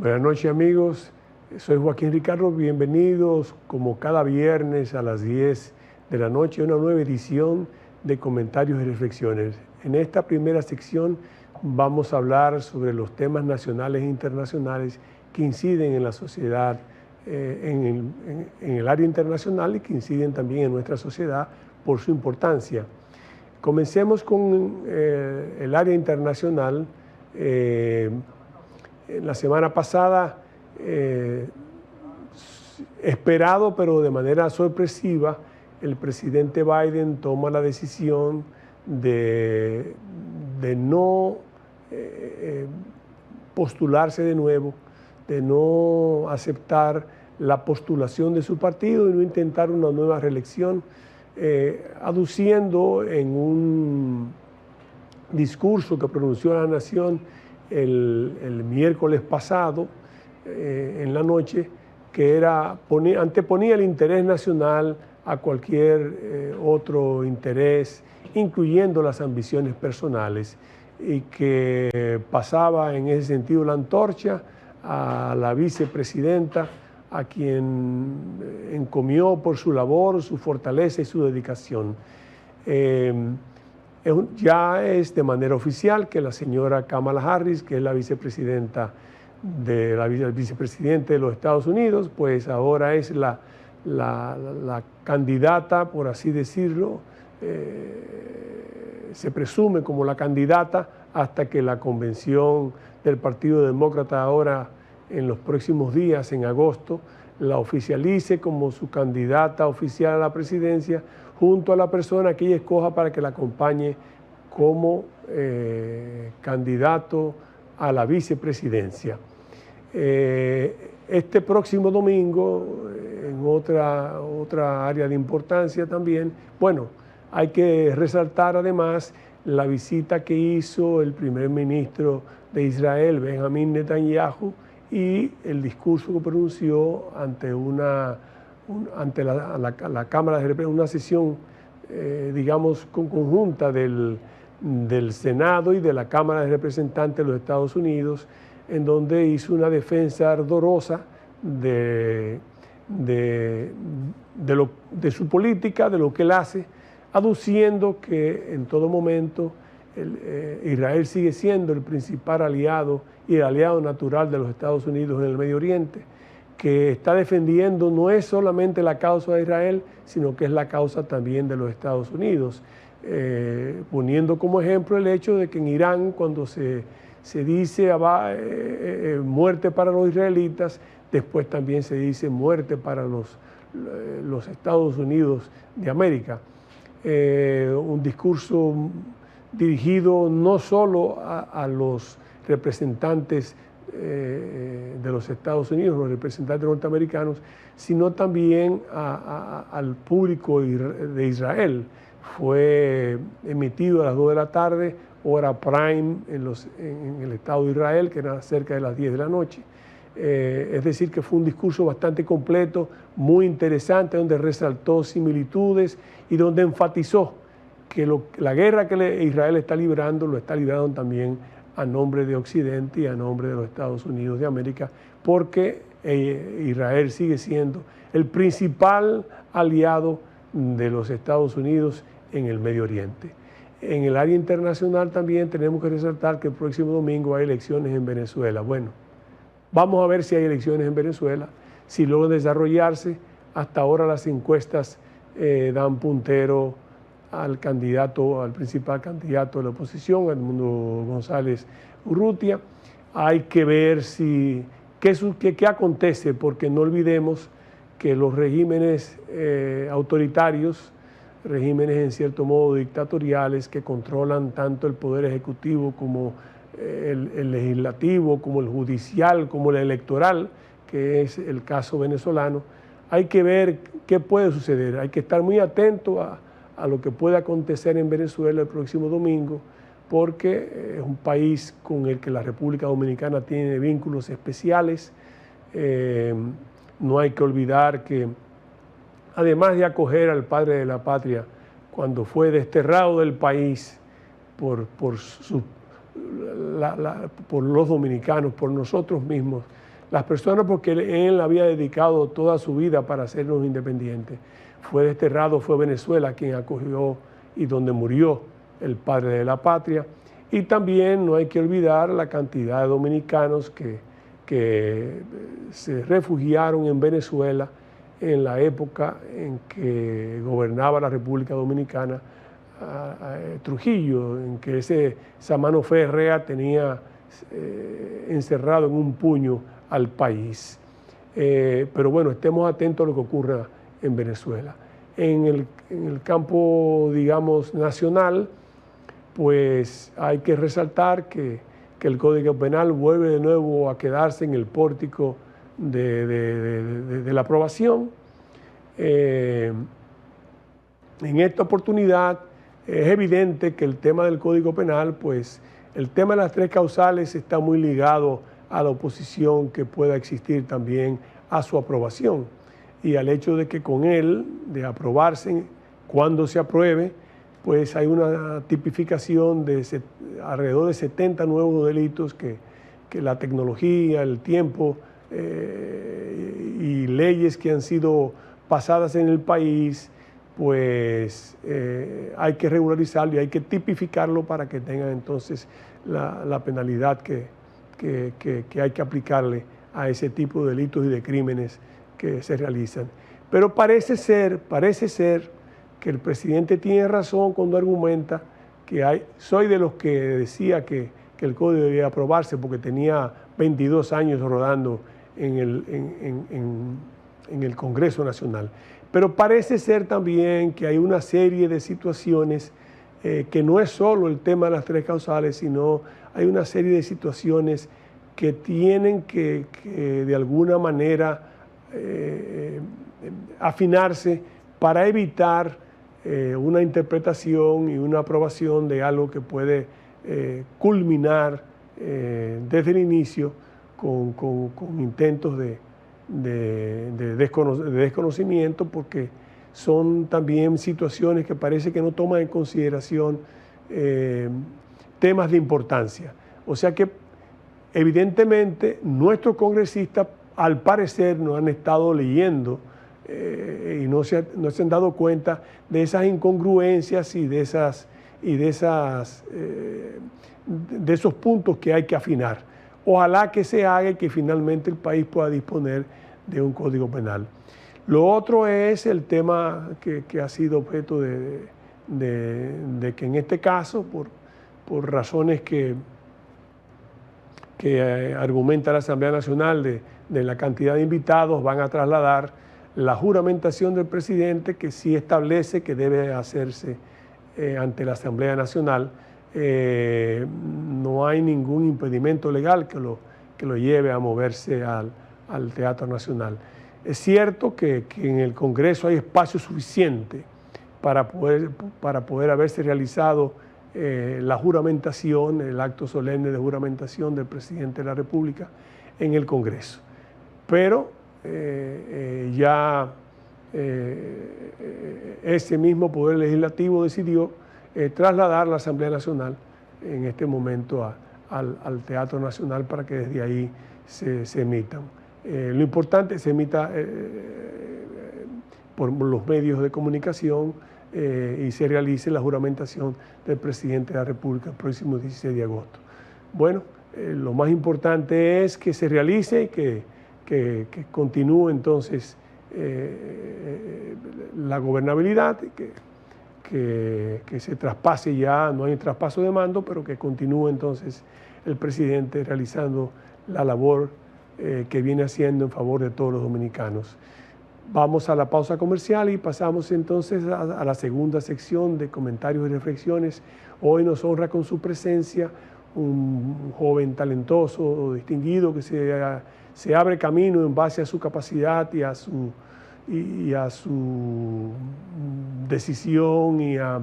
Buenas noches, amigos. Soy Joaquín Ricardo. Bienvenidos como cada viernes a las 10 de la noche a una nueva edición de Comentarios y Reflexiones. En esta primera sección vamos a hablar sobre los temas nacionales e internacionales que inciden en la sociedad, en el área internacional y que inciden también en nuestra sociedad por su importancia. Comencemos con el área internacional. La semana pasada, esperado pero de manera sorpresiva, el presidente Biden toma la decisión de no postularse de nuevo, de no aceptar la postulación de su partido y no intentar una nueva reelección, aduciendo en un discurso que pronunció a la nación el miércoles pasado, en la noche, que anteponía el interés nacional a cualquier otro interés, incluyendo las ambiciones personales, y que pasaba en ese sentido la antorcha a la vicepresidenta, a quien encomió por su labor, su fortaleza y su dedicación. Ya es de manera oficial que la señora Kamala Harris, que es la vicepresidente de los Estados Unidos, pues ahora es la candidata, por así decirlo, se presume como la candidata hasta que la convención del Partido Demócrata ahora en los próximos días, en agosto, la oficialice como su candidata oficial a la presidencia, junto a la persona que ella escoja para que la acompañe como candidato a la vicepresidencia. Este próximo domingo, en otra área de importancia también, bueno, hay que resaltar además la visita que hizo el primer ministro de Israel, Benjamín Netanyahu, y el discurso que pronunció ante la Cámara de Representantes, una sesión, digamos, conjunta del Senado y de la Cámara de Representantes de los Estados Unidos, en donde hizo una defensa ardorosa de su política, de lo que él hace, aduciendo que en todo momento Israel sigue siendo el principal aliado y el aliado natural de los Estados Unidos en el Medio Oriente, que está defendiendo no es solamente la causa de Israel, sino que es la causa también de los Estados Unidos, poniendo como ejemplo el hecho de que en Irán, cuando se dice muerte para los israelitas, después también se dice muerte para los Estados Unidos de América. Un discurso dirigido no solo a los representantes de los Estados Unidos, los representantes norteamericanos, sino también al público de Israel. Fue emitido a las 2 de la tarde, hora prime en el Estado de Israel, que era cerca de las 10 de la noche. Es decir, que fue un discurso bastante completo, muy interesante, donde resaltó similitudes y donde enfatizó que la guerra que Israel está librando, lo está librando también a nombre de Occidente y a nombre de los Estados Unidos de América, porque Israel sigue siendo el principal aliado de los Estados Unidos en el Medio Oriente. En el área internacional también tenemos que resaltar que el próximo domingo hay elecciones en Venezuela. Bueno, vamos a ver si hay elecciones en Venezuela, si logran desarrollarse. Hasta ahora las encuestas dan puntero al principal candidato de la oposición, Edmundo González Urrutia. Hay que ver qué acontece, porque no olvidemos que los regímenes autoritarios, regímenes en cierto modo dictatoriales, que controlan tanto el poder ejecutivo como el legislativo, como el judicial, como el electoral, que es el caso venezolano, hay que ver qué puede suceder. Hay que estar muy atento a lo que puede acontecer en Venezuela el próximo domingo, porque es un país con el que la República Dominicana tiene vínculos especiales. No hay que olvidar que, además de acoger al padre de la patria cuando fue desterrado del país por los dominicanos, por nosotros mismos, las personas porque él había dedicado toda su vida para hacernos independientes. Fue desterrado, fue Venezuela quien acogió y donde murió el padre de la patria. Y también no hay que olvidar la cantidad de dominicanos que se refugiaron en Venezuela en la época en que gobernaba la República Dominicana Trujillo, en que esa mano férrea tenía encerrado en un puño al país. Pero bueno, estemos atentos a lo que ocurra en Venezuela. En el campo, digamos, nacional, pues hay que resaltar que el Código Penal vuelve de nuevo a quedarse en el pórtico de la aprobación. En esta oportunidad es evidente que el tema del Código Penal, pues el tema de las 3 causales está muy ligado a la oposición que pueda existir también a su aprobación y al hecho de que con él, de aprobarse, cuando se apruebe, pues hay una tipificación de alrededor de 70 nuevos delitos que la tecnología, el tiempo y leyes que han sido pasadas en el país, pues hay que regularizarlo y hay que tipificarlo para que tengan entonces la penalidad que hay que aplicarle a ese tipo de delitos y de crímenes que se realizan. Pero parece ser que el presidente tiene razón cuando argumenta que soy de los que decía que el código debía aprobarse porque tenía 22 años rodando en el Congreso Nacional. Pero parece ser también que hay una serie de situaciones que no es solo el tema de las 3 causales, sino hay una serie de situaciones que tienen que de alguna manera afinarse para evitar una interpretación y una aprobación de algo que puede culminar desde el inicio con intentos de desconocimiento, porque son también situaciones que parece que no toman en consideración temas de importancia. O sea que evidentemente nuestros congresistas al parecer no han estado leyendo y no se han dado cuenta de esas incongruencias y de esos puntos que hay que afinar. Ojalá que se haga y que finalmente el país pueda disponer de un código penal. Lo otro es el tema que ha sido objeto de que en este caso, por razones que argumenta la Asamblea Nacional de la cantidad de invitados, van a trasladar la juramentación del presidente, que sí establece que debe hacerse ante la Asamblea Nacional. No hay ningún impedimento legal que lo lleve a moverse al Teatro Nacional. Es cierto que en el Congreso hay espacio suficiente para poder haberse realizado la juramentación, el acto solemne de juramentación del presidente de la República en el Congreso. Pero ese mismo Poder Legislativo decidió trasladar la Asamblea Nacional en este momento al Teatro Nacional para que desde ahí se emitan. Lo importante es que se emita por los medios de comunicación y se realice la juramentación del presidente de la República el próximo 16 de agosto. Bueno, lo más importante es que se realice y que continúe entonces la gobernabilidad, que se traspase ya, no hay traspaso de mando, pero que continúe entonces el presidente realizando la labor que viene haciendo en favor de todos los dominicanos. Vamos a la pausa comercial y pasamos entonces a la segunda sección de comentarios y reflexiones. Hoy nos honra con su presencia un joven talentoso, distinguido, que se abre camino en base a su capacidad y a su decisión y a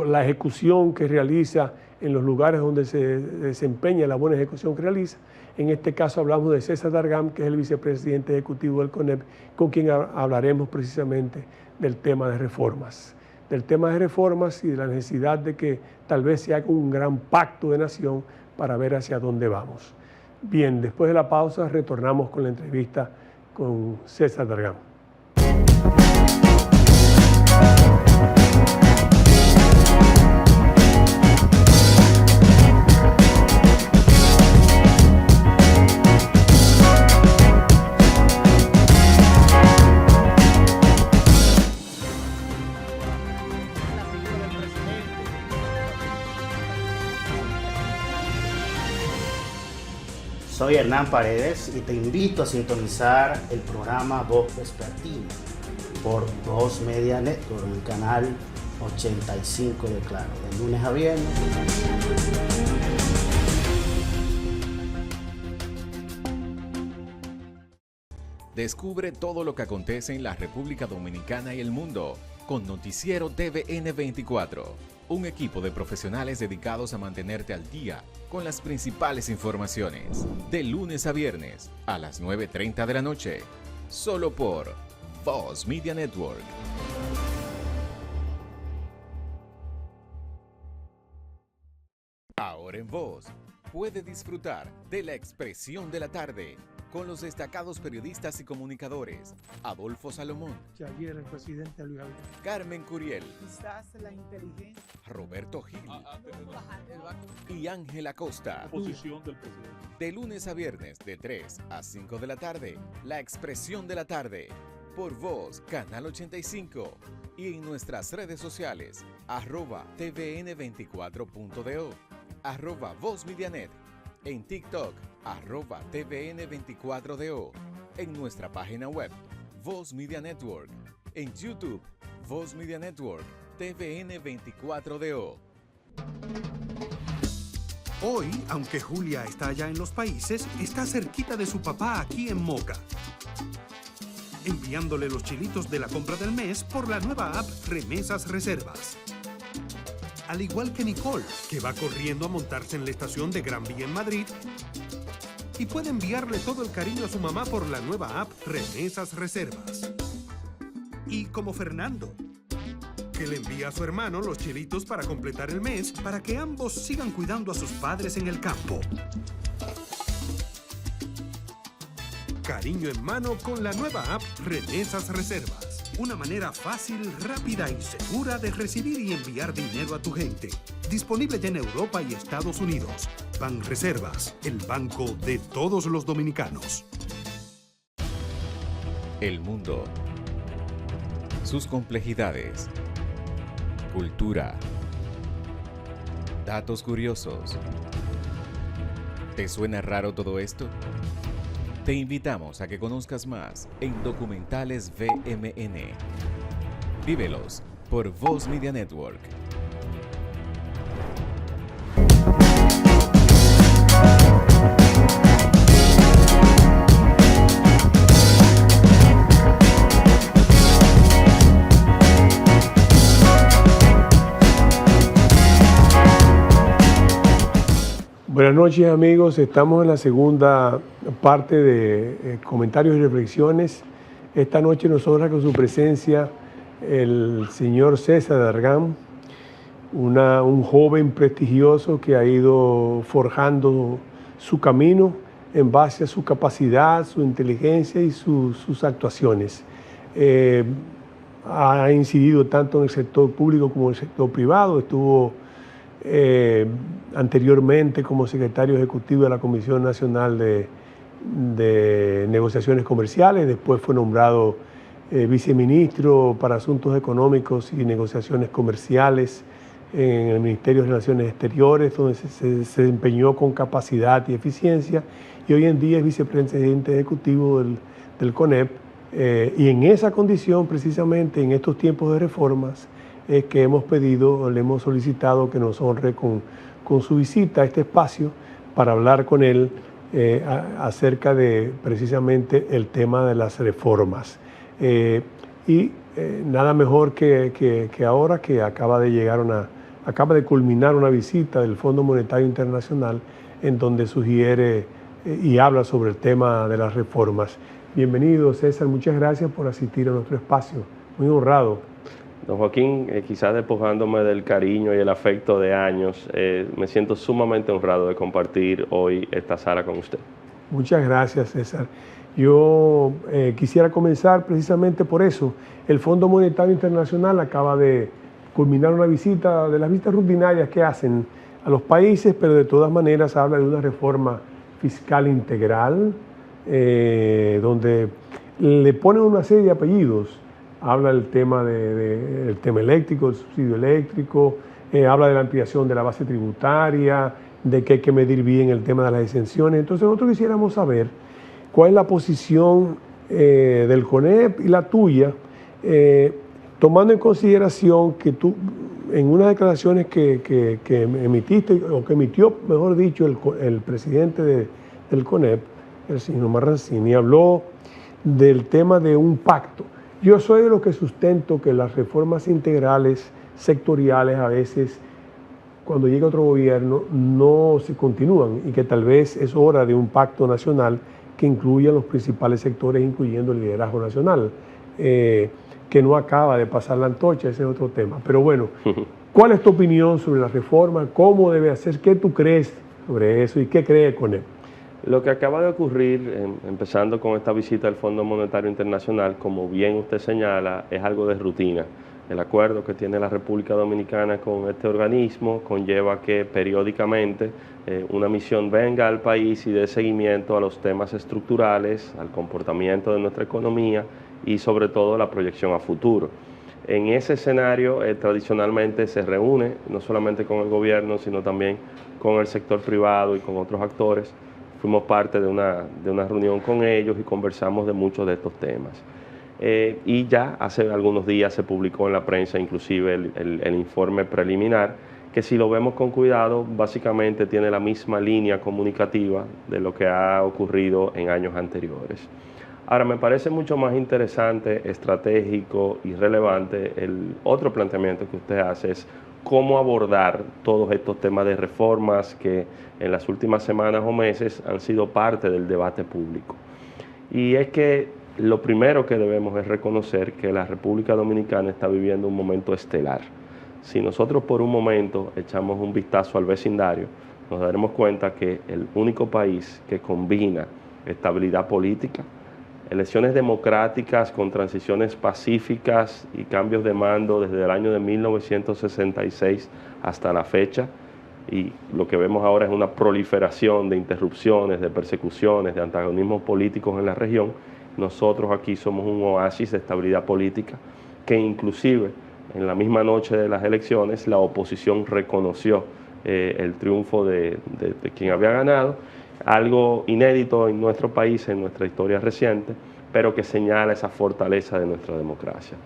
la ejecución que realiza en los lugares donde se desempeña, la buena ejecución que realiza. En este caso hablamos de César Dargam, que es el vicepresidente ejecutivo del CONEP, con quien hablaremos precisamente del tema de reformas. Del tema de reformas y de la necesidad de que tal vez se haga un gran pacto de nación para ver hacia dónde vamos. Bien, después de la pausa retornamos con la entrevista con César Dargam. Soy Hernán Paredes y te invito a sintonizar el programa Voz Vespertina por Voz Media Network en el canal 85 de Claro, de lunes a viernes. Descubre todo lo que acontece en la República Dominicana y el mundo con Noticiero TVN 24, un equipo de profesionales dedicados a mantenerte al día con las principales informaciones, de lunes a viernes a las 9:30 de la noche, solo por Voz Media Network. Ahora en Voz, puede disfrutar de la expresión de la tarde con los destacados periodistas y comunicadores Adolfo Salomón, Ayer el presidente Luis Abinader, Carmen Curiel, quizás la inteligencia, Roberto Gil y Ángela Costa. Posición del presidente. De lunes a viernes de 3 a 5 de la tarde, la expresión de la tarde, por Voz, Canal 85 y en nuestras redes sociales, @tvn24.do, @VozMediaNet, en TikTok, @tvn24do, en nuestra página web, Voz Media Network, en YouTube, Voz Media Network, TVN24DO. Hoy, aunque Julia está allá en los países, está cerquita de su papá aquí en Moca, enviándole los chilitos de la compra del mes por la nueva app Remesas Reservas. Al igual que Nicole, que va corriendo a montarse en la estación de Gran Vía en Madrid y puede enviarle todo el cariño a su mamá por la nueva app Remesas Reservas. Y como Fernando, que le envía a su hermano los chelitos para completar el mes para que ambos sigan cuidando a sus padres en el campo. Cariño en mano con la nueva app Remesas Reservas. Una manera fácil, rápida y segura de recibir y enviar dinero a tu gente. Disponible ya en Europa y Estados Unidos. Banreservas, el banco de todos los dominicanos. El mundo, sus complejidades, cultura, datos curiosos. ¿Te suena raro todo esto? Te invitamos a que conozcas más en Documentales VMN. Vívelos por Voz Media Network. Buenas noches, amigos. Estamos en la segunda parte de comentarios y reflexiones. Esta noche nos honra con su presencia el señor César Dargam, un joven prestigioso que ha ido forjando su camino en base a su capacidad, su inteligencia y sus actuaciones. Ha incidido tanto en el sector público como en el sector privado. Estuvo anteriormente como secretario ejecutivo de la Comisión Nacional de Negociaciones Comerciales, después fue nombrado viceministro para Asuntos Económicos y Negociaciones Comerciales en el Ministerio de Relaciones Exteriores, donde se desempeñó con capacidad y eficiencia, y hoy en día es vicepresidente ejecutivo del CONEP, y en esa condición, precisamente en estos tiempos de reformas, es que le hemos solicitado que nos honre con su visita a este espacio para hablar con él acerca de precisamente el tema de las reformas. Nada mejor que ahora que acaba de culminar una visita del Fondo Monetario Internacional en donde sugiere y habla sobre el tema de las reformas. Bienvenido, César, muchas gracias por asistir a nuestro espacio. Muy honrado. Don Joaquín, quizás despojándome del cariño y el afecto de años, me siento sumamente honrado de compartir hoy esta sala con usted. Muchas gracias, César. Yo quisiera comenzar precisamente por eso. El Fondo Monetario Internacional acaba de culminar una visita, de las visitas rutinarias que hacen a los países, pero de todas maneras habla de una reforma fiscal integral, donde le ponen una serie de apellidos. Habla del tema, del tema eléctrico, el subsidio eléctrico, habla de la ampliación de la base tributaria, de que hay que medir bien el tema de las exenciones. Entonces nosotros quisiéramos saber cuál es la posición del CONEP y la tuya, tomando en consideración que tú, en unas declaraciones que emitiste, o que emitió, mejor dicho, el presidente del CONEP, el señor Marrancini, habló del tema de un pacto. Yo soy de los que sustento que las reformas integrales sectoriales a veces, cuando llega otro gobierno, no se continúan y que tal vez es hora de un pacto nacional que incluya los principales sectores, incluyendo el liderazgo nacional, que no acaba de pasar la antorcha, ese es otro tema. Pero bueno, ¿cuál es tu opinión sobre la reforma? ¿Cómo debe hacer? ¿Qué tú crees sobre eso y qué cree CONEP? Lo que acaba de ocurrir, empezando con esta visita del Fondo Monetario Internacional, como bien usted señala, es algo de rutina. El acuerdo que tiene la República Dominicana con este organismo conlleva que periódicamente una misión venga al país y dé seguimiento a los temas estructurales, al comportamiento de nuestra economía y sobre todo la proyección a futuro. En ese escenario tradicionalmente se reúne no solamente con el gobierno, sino también con el sector privado y con otros actores. Fuimos parte de una reunión con ellos y conversamos de muchos de estos temas. Y ya hace algunos días se publicó en la prensa inclusive el informe preliminar, que si lo vemos con cuidado, básicamente tiene la misma línea comunicativa de lo que ha ocurrido en años anteriores. Ahora, me parece mucho más interesante, estratégico y relevante el otro planteamiento que usted hace, es cómo abordar todos estos temas de reformas que en las últimas semanas o meses han sido parte del debate público. Y es que lo primero que debemos es reconocer que la República Dominicana está viviendo un momento estelar. Si nosotros por un momento echamos un vistazo al vecindario, nos daremos cuenta que el único país que combina estabilidad política, elecciones democráticas con transiciones pacíficas y cambios de mando desde el año de 1966 hasta la fecha, y lo que vemos ahora es una proliferación de interrupciones, de persecuciones, de antagonismos políticos en la región. Nosotros aquí somos un oasis de estabilidad política que inclusive en la misma noche de las elecciones la oposición reconoció el triunfo de quien había ganado, algo inédito en nuestro país, en nuestra historia reciente, pero que señala esa fortaleza de nuestra democracia.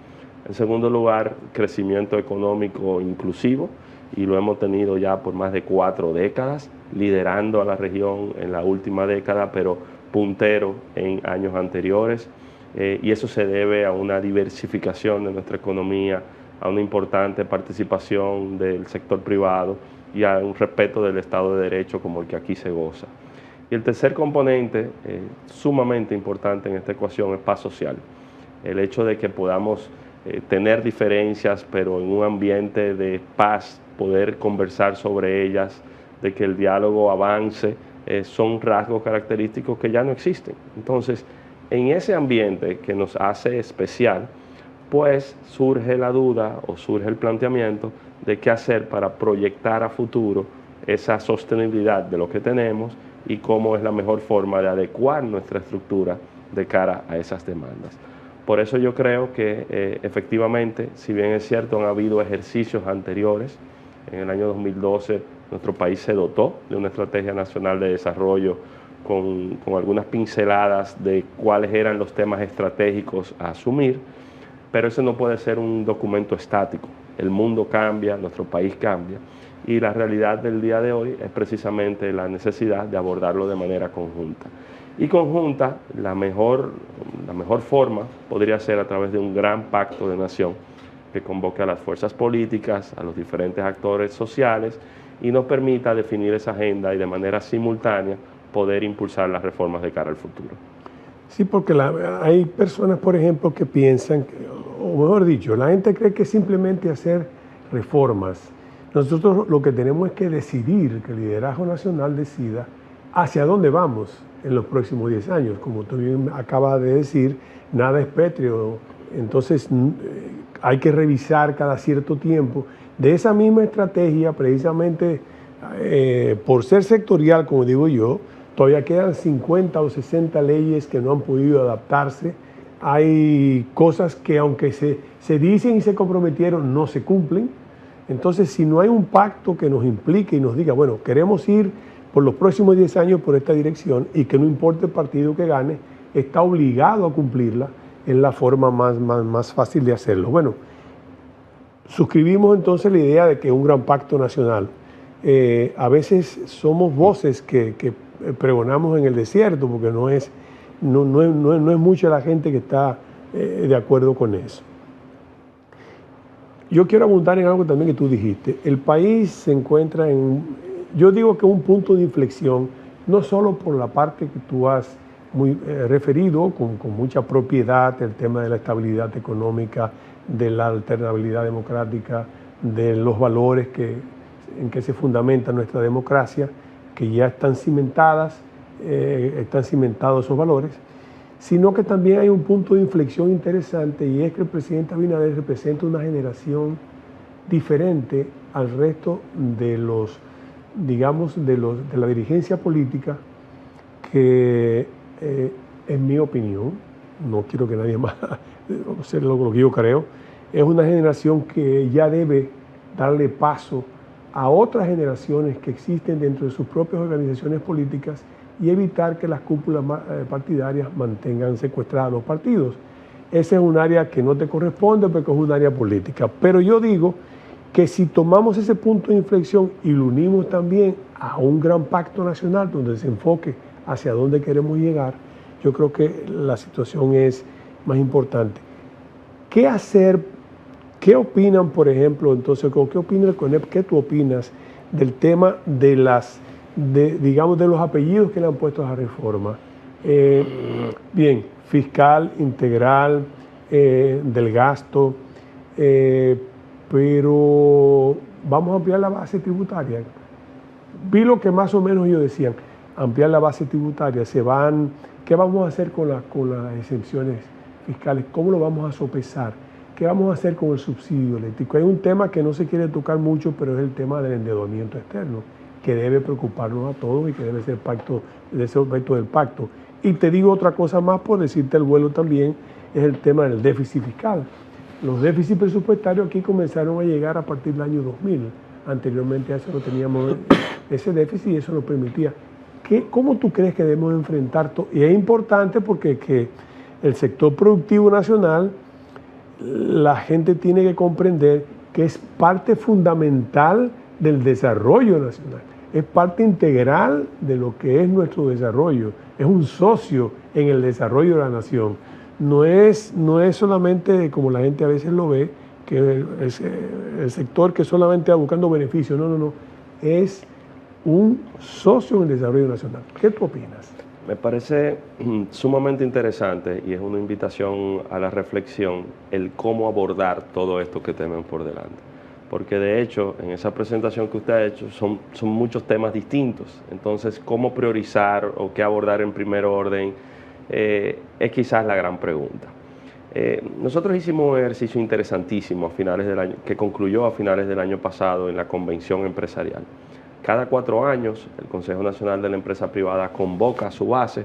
En segundo lugar, crecimiento económico inclusivo, y lo hemos tenido ya por más de 4 décadas, liderando a la región en la última década, pero puntero en años anteriores, y eso se debe a una diversificación de nuestra economía, a una importante participación del sector privado y a un respeto del Estado de Derecho como el que aquí se goza. Y el tercer componente, sumamente importante en esta ecuación, es paz social. El hecho de que podamos tener diferencias, pero en un ambiente de paz, poder conversar sobre ellas, de que el diálogo avance, son rasgos característicos que ya no existen. Entonces, en ese ambiente que nos hace especial, pues surge la duda o surge el planteamiento de qué hacer para proyectar a futuro esa sostenibilidad de lo que tenemos y cómo es la mejor forma de adecuar nuestra estructura de cara a esas demandas. Por eso yo creo que efectivamente, si bien es cierto, han habido ejercicios anteriores. En el año 2012 nuestro país se dotó de una estrategia nacional de desarrollo con algunas pinceladas de cuáles eran los temas estratégicos a asumir, pero eso no puede ser un documento estático. El mundo cambia, nuestro país cambia, y la realidad del día de hoy es precisamente la necesidad de abordarlo de manera conjunta. Y conjunta, la mejor forma podría ser a través de un gran pacto de nación que convoque a las fuerzas políticas, a los diferentes actores sociales y nos permita definir esa agenda y de manera simultánea poder impulsar las reformas de cara al futuro. Sí, porque hay personas, por ejemplo, que piensan, o o mejor dicho, la gente cree que simplemente hacer reformas. Nosotros lo que tenemos es que decidir, que el liderazgo nacional decida hacia dónde vamos en los próximos 10 años. Como tú bien acabas de decir, nada es pétreo, entonces hay que revisar cada cierto tiempo. De esa misma estrategia, precisamente por ser sectorial, como digo yo, todavía quedan 50 o 60 leyes que no han podido adaptarse. Hay cosas que aunque se dicen y se comprometieron, no se cumplen. Entonces, si no hay un pacto que nos implique y nos diga, bueno, queremos ir por los próximos 10 años por esta dirección y que no importa el partido que gane, está obligado a cumplirla, es la forma más fácil de hacerlo. Bueno, suscribimos entonces la idea de que un gran pacto nacional. A veces somos voces que pregonamos en el desierto, porque no es mucha la gente que está de acuerdo con eso. Yo quiero abundar en algo también que tú dijiste. El país se encuentra yo digo que un punto de inflexión, no solo por la parte que tú has referido con mucha propiedad, el tema de la estabilidad económica, de la alternabilidad democrática, de los valores en que se fundamenta nuestra democracia, que ya están cimentados esos valores, sino que también hay un punto de inflexión interesante, y es que el presidente Abinader representa una generación diferente al resto de de la dirigencia política, que en mi opinión, no quiero que nadie más sea lo que yo creo, es una generación que ya debe darle paso a otras generaciones que existen dentro de sus propias organizaciones políticas y evitar que las cúpulas partidarias mantengan secuestrados los partidos. Ese es un área que no te corresponde porque es un área política. Pero yo digo que si tomamos ese punto de inflexión y lo unimos también a un gran pacto nacional donde se enfoque hacia dónde queremos llegar, yo creo que la situación es más importante. ¿Qué hacer? ¿Qué opinan, por ejemplo, entonces, qué opina el CONEP? ¿Qué tú opinas del tema de los apellidos que le han puesto a la reforma? Bien, fiscal, integral, del gasto, pero vamos a ampliar la base tributaria. Vi lo que más o menos ellos decían, ampliar la base tributaria, ¿qué vamos a hacer con las exenciones fiscales? ¿Cómo lo vamos a sopesar? ¿Qué vamos a hacer con el subsidio eléctrico? Hay un tema que no se quiere tocar mucho, pero es el tema del endeudamiento externo, que debe preocuparnos a todos y que debe ser objeto del pacto. Y te digo otra cosa más, por decirte el vuelo también, es el tema del déficit fiscal. Los déficits presupuestarios aquí comenzaron a llegar a partir del año 2000. Anteriormente a eso no teníamos ese déficit y eso nos permitía. ¿Cómo tú crees que debemos enfrentar todo? Y es importante porque el sector productivo nacional, la gente tiene que comprender que es parte fundamental del desarrollo nacional, es parte integral de lo que es nuestro desarrollo, es un socio en el desarrollo de la nación. No es solamente como la gente a veces lo ve, que es el sector que solamente va buscando beneficios, no, es un socio en el desarrollo nacional. ¿Qué tú opinas? Me parece sumamente interesante y es una invitación a la reflexión el cómo abordar todo esto que tenemos por delante. Porque de hecho, en esa presentación que usted ha hecho, son muchos temas distintos. Entonces, ¿cómo priorizar o qué abordar en primer orden? Es quizás la gran pregunta. Nosotros hicimos un ejercicio interesantísimo a finales del año, que concluyó a finales del año pasado en la convención empresarial. Cada 4 años, el Consejo Nacional de la Empresa Privada convoca a su base,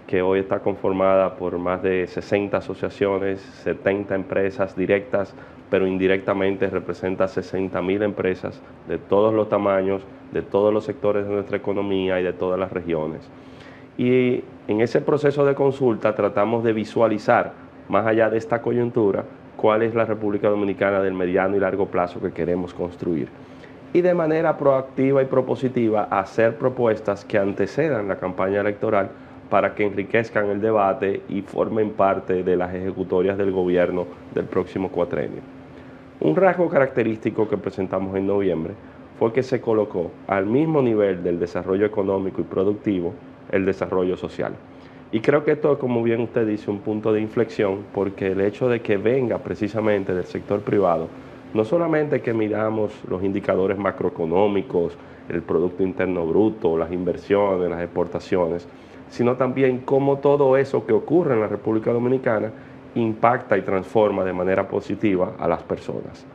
que hoy está conformada por más de 60 asociaciones, 70 empresas directas, pero indirectamente representa 60.000 empresas de todos los tamaños, de todos los sectores de nuestra economía y de todas las regiones. Y en ese proceso de consulta tratamos de visualizar, más allá de esta coyuntura, cuál es la República Dominicana del mediano y largo plazo que queremos construir. Y de manera proactiva y propositiva hacer propuestas que antecedan la campaña electoral para que enriquezcan el debate y formen parte de las ejecutorias del gobierno del próximo cuatrenio. Un rasgo característico que presentamos en noviembre fue que se colocó al mismo nivel del desarrollo económico y productivo el desarrollo social. Y creo que esto, como bien usted dice, un punto de inflexión, porque el hecho de que venga precisamente del sector privado, no solamente que miramos los indicadores macroeconómicos, el Producto Interno Bruto, las inversiones, las exportaciones, sino también cómo todo eso que ocurre en la República Dominicana impacta y transforma de manera positiva a las personas.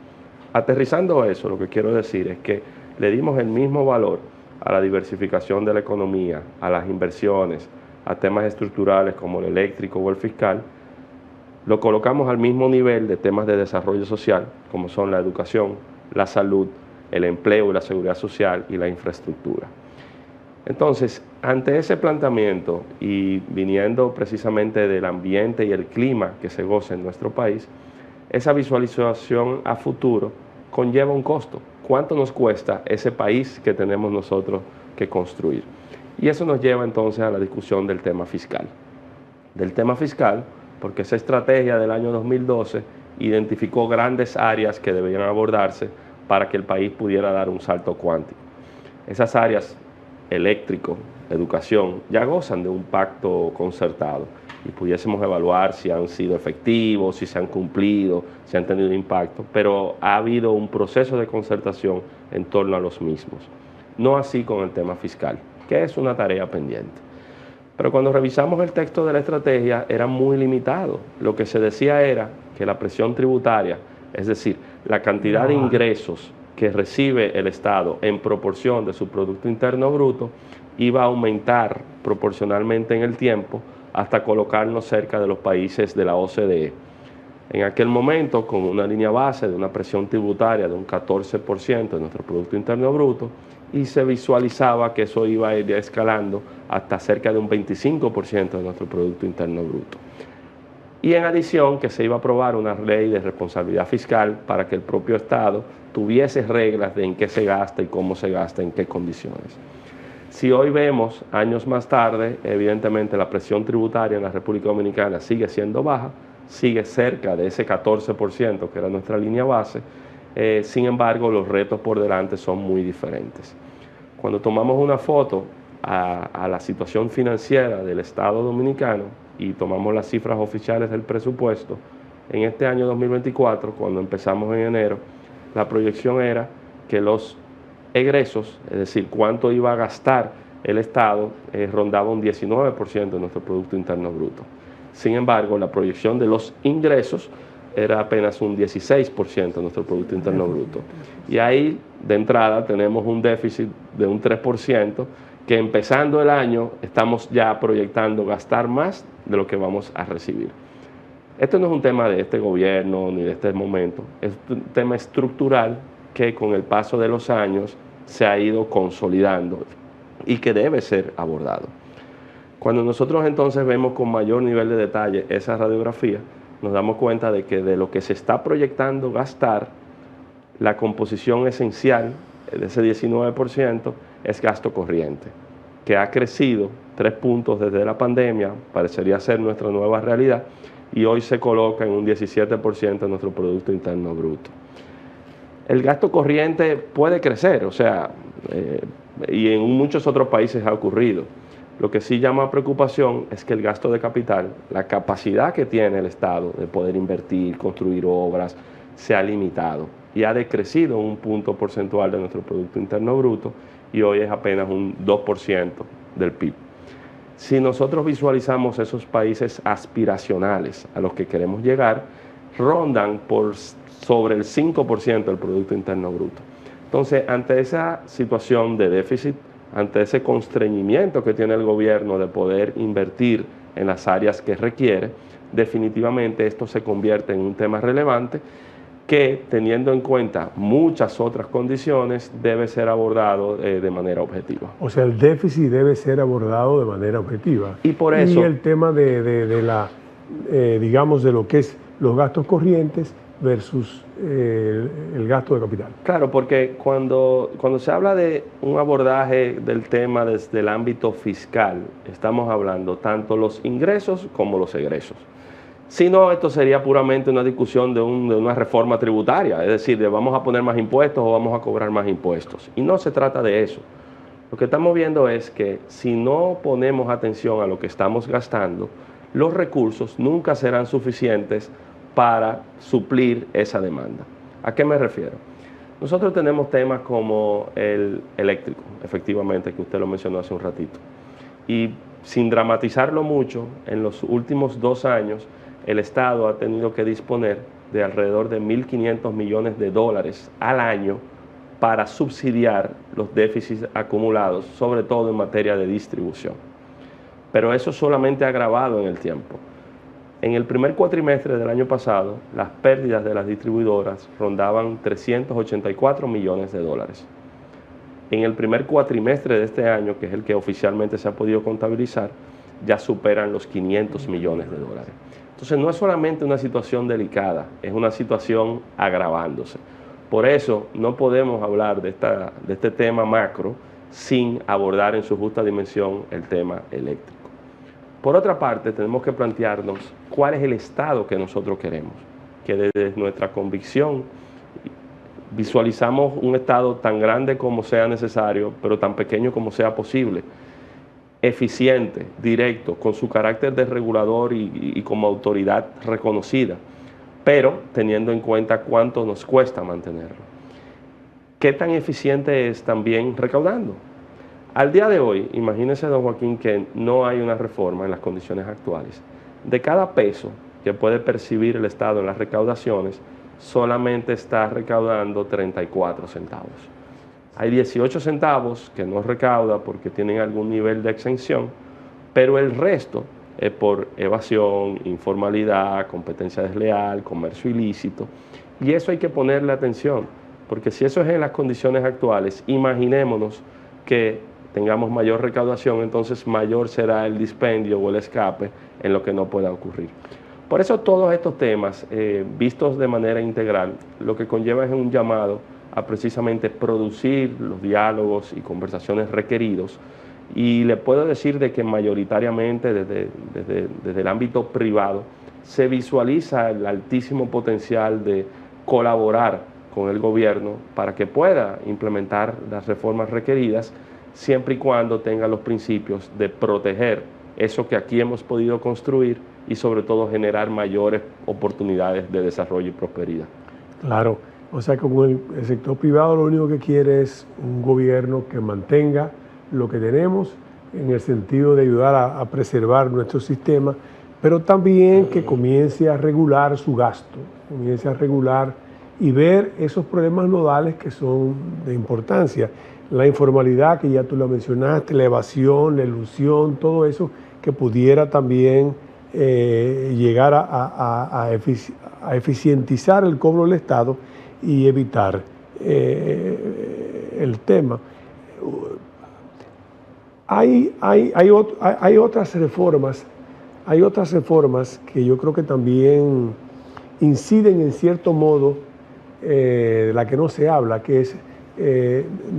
Aterrizando eso, lo que quiero decir es que le dimos el mismo valor a la diversificación de la economía, a las inversiones, a temas estructurales como el eléctrico o el fiscal, lo colocamos al mismo nivel de temas de desarrollo social, como son la educación, la salud, el empleo y la seguridad social y la infraestructura. Entonces, ante ese planteamiento y viniendo precisamente del ambiente y el clima que se goza en nuestro país, esa visualización a futuro conlleva un costo. ¿Cuánto nos cuesta ese país que tenemos nosotros que construir? Y eso nos lleva entonces a la discusión del tema fiscal. Del tema fiscal, porque esa estrategia del año 2012 identificó grandes áreas que debían abordarse para que el país pudiera dar un salto cuántico. Esas áreas, eléctrico, educación, ya gozan de un pacto concertado y pudiésemos evaluar si han sido efectivos, si se han cumplido, si han tenido impacto, pero ha habido un proceso de concertación en torno a los mismos. No así con el tema fiscal, que es una tarea pendiente. Pero cuando revisamos el texto de la estrategia era muy limitado. Lo que se decía era que la presión tributaria, es decir, la cantidad de ingresos que recibe el Estado en proporción de su Producto Interno Bruto, iba a aumentar proporcionalmente en el tiempo hasta colocarnos cerca de los países de la OCDE. En aquel momento, con una línea base de una presión tributaria de un 14% de nuestro Producto Interno Bruto, y se visualizaba que eso iba a ir escalando hasta cerca de un 25% de nuestro Producto Interno Bruto. Y en adición que se iba a aprobar una ley de responsabilidad fiscal para que el propio Estado tuviese reglas de en qué se gasta y cómo se gasta, en qué condiciones. Si hoy vemos, años más tarde, evidentemente la presión tributaria en la República Dominicana sigue siendo baja, sigue cerca de ese 14% que era nuestra línea base, sin embargo los retos por delante son muy diferentes. Cuando tomamos una foto a la situación financiera del Estado Dominicano y tomamos las cifras oficiales del presupuesto, en este año 2024, cuando empezamos en enero, la proyección era que los egresos, es decir, cuánto iba a gastar el Estado, rondaba un 19% de nuestro Producto Interno Bruto. Sin embargo, la proyección de los ingresos era apenas un 16% de nuestro Producto Interno Bruto. Y ahí, de entrada, tenemos un déficit de un 3%, que empezando el año estamos ya proyectando gastar más de lo que vamos a recibir. Esto no es un tema de este gobierno ni de este momento, es un tema estructural que con el paso de los años se ha ido consolidando y que debe ser abordado. Cuando nosotros entonces vemos con mayor nivel de detalle esa radiografía, nos damos cuenta de que de lo que se está proyectando gastar, la composición esencial de ese 19% es gasto corriente, que ha crecido 3 puntos desde la pandemia, parecería ser nuestra nueva realidad, y hoy se coloca en un 17% de nuestro Producto Interno Bruto. El gasto corriente puede crecer, o sea, y en muchos otros países ha ocurrido. Lo que sí llama a preocupación es que el gasto de capital, la capacidad que tiene el Estado de poder invertir, construir obras, se ha limitado y ha decrecido un punto porcentual de nuestro Producto Interno Bruto y hoy es apenas un 2% del PIB. Si nosotros visualizamos esos países aspiracionales a los que queremos llegar, rondan por sobre el 5% del Producto Interno Bruto. Entonces, ante esa situación de déficit, ante ese constreñimiento que tiene el gobierno de poder invertir en las áreas que requiere, definitivamente esto se convierte en un tema relevante que, teniendo en cuenta muchas otras condiciones, debe ser abordado de manera objetiva. O sea, el déficit debe ser abordado de manera objetiva. Y por eso... Y el tema digamos, de lo que es los gastos corrientes versus el gasto de capital. Claro, porque cuando se habla de un abordaje del tema desde el ámbito fiscal, estamos hablando tanto los ingresos como los egresos. Si no, esto sería puramente una discusión de una reforma tributaria, es decir, de vamos a poner más impuestos o vamos a cobrar más impuestos. Y no se trata de eso. Lo que estamos viendo es que si no ponemos atención a lo que estamos gastando, los recursos nunca serán suficientes para suplir esa demanda. ¿A qué me refiero? Nosotros tenemos temas como el eléctrico, efectivamente, que usted lo mencionó hace un ratito. Y sin dramatizarlo mucho, en los últimos 2 años, el Estado ha tenido que disponer de alrededor de 1.500 millones de dólares al año para subsidiar los déficits acumulados, sobre todo en materia de distribución. Pero eso solamente ha agravado en el tiempo. En el primer cuatrimestre del año pasado, las pérdidas de las distribuidoras rondaban 384 millones de dólares. En el primer cuatrimestre de este año, que es el que oficialmente se ha podido contabilizar, ya superan los 500 millones de dólares. Entonces no es solamente una situación delicada, es una situación agravándose. Por eso no podemos hablar de este tema macro sin abordar en su justa dimensión el tema eléctrico. Por otra parte, tenemos que plantearnos cuál es el Estado que nosotros queremos, que desde nuestra convicción visualizamos un Estado tan grande como sea necesario, pero tan pequeño como sea posible, eficiente, directo, con su carácter de regulador y como autoridad reconocida, pero teniendo en cuenta cuánto nos cuesta mantenerlo. ¿Qué tan eficiente es también recaudando? Al día de hoy, imagínese, don Joaquín, que no hay una reforma en las condiciones actuales. De cada peso que puede percibir el Estado en las recaudaciones, solamente está recaudando 34 centavos. Hay 18 centavos que no recauda porque tienen algún nivel de exención, pero el resto es por evasión, informalidad, competencia desleal, comercio ilícito. Y eso hay que ponerle atención, porque si eso es en las condiciones actuales, imaginémonos que tengamos mayor recaudación, entonces mayor será el dispendio o el escape en lo que no pueda ocurrir. Por eso todos estos temas, vistos de manera integral, lo que conlleva es un llamado a precisamente producir los diálogos y conversaciones requeridos. Y le puedo decir de que mayoritariamente desde el ámbito privado se visualiza el altísimo potencial de colaborar con el gobierno para que pueda implementar las reformas requeridas, siempre y cuando tenga los principios de proteger eso que aquí hemos podido construir y sobre todo generar mayores oportunidades de desarrollo y prosperidad. Claro, o sea que con el sector privado lo único que quiere es un gobierno que mantenga lo que tenemos en el sentido de ayudar a preservar nuestro sistema, pero también que comience a regular su gasto, comience a regular y ver esos problemas nodales que son de importancia. La informalidad, que ya tú la mencionaste, la evasión, la elusión, todo eso que pudiera también llegar a eficientizar el cobro del Estado y evitar el tema. Hay otras reformas que yo creo que también inciden en cierto modo, de la que no se habla, que es,